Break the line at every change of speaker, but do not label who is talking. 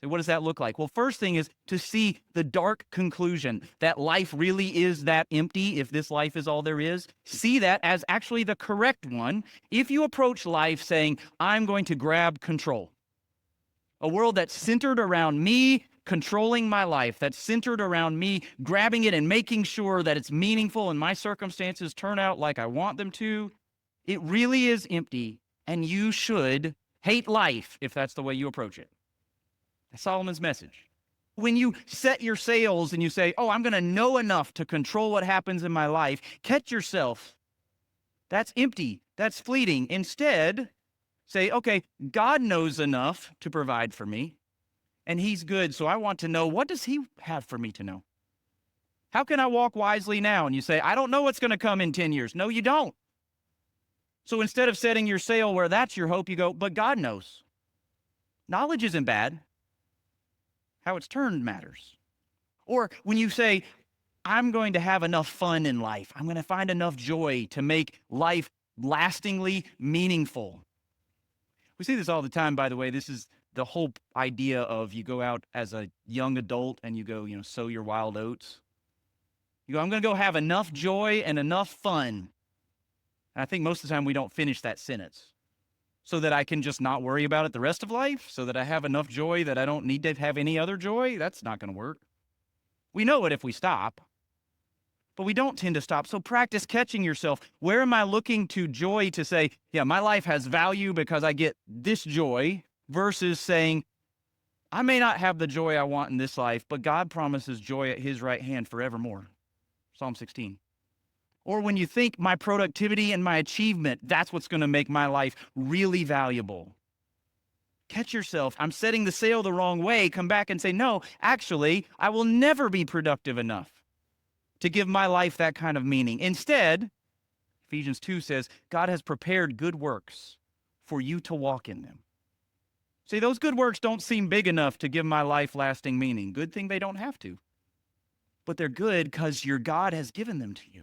So what does that look like? Well, first thing is to see the dark conclusion that life really is that empty, if this life is all there is. See that as actually the correct one. If you approach life saying, I'm going to grab control, a world that's centered around me controlling my life, that's centered around me grabbing it and making sure that it's meaningful and my circumstances turn out like I want them to, it really is empty, and you should hate life if that's the way you approach it. That's Solomon's message. When you set your sails and you say, oh, I'm going to know enough to control what happens in my life, catch yourself. That's empty. That's fleeting. Instead, say, okay, God knows enough to provide for me, and he's good, so I want to know, what does he have for me to know? How can I walk wisely now? And you say, I don't know what's going to come in 10 years. No, you don't. So instead of setting your sail where that's your hope, you go, but God knows. Knowledge isn't bad. How it's turned matters. Or when you say, I'm going to have enough fun in life, I'm going to find enough joy to make life lastingly meaningful. We see this all the time, by the way. This is the whole idea of you go out as a young adult and you go, sow your wild oats. You go, I'm going to go have enough joy and enough fun. And I think most of the time we don't finish that sentence. So that I can just not worry about it the rest of life, so that I have enough joy that I don't need to have any other joy. That's not going to work. We know it if we stop, but we don't tend to stop. So practice catching yourself. Where am I looking to joy to say, yeah, my life has value because I get this joy, versus saying, I may not have the joy I want in this life, but God promises joy at his right hand forevermore. Psalm 16. Or when you think my productivity and my achievement, that's what's going to make my life really valuable. Catch yourself. I'm setting the sail the wrong way. Come back and say, no, actually, I will never be productive enough to give my life that kind of meaning. Instead, Ephesians 2 says, God has prepared good works for you to walk in them. See, those good works don't seem big enough to give my life lasting meaning. Good thing they don't have to. But they're good because your God has given them to you.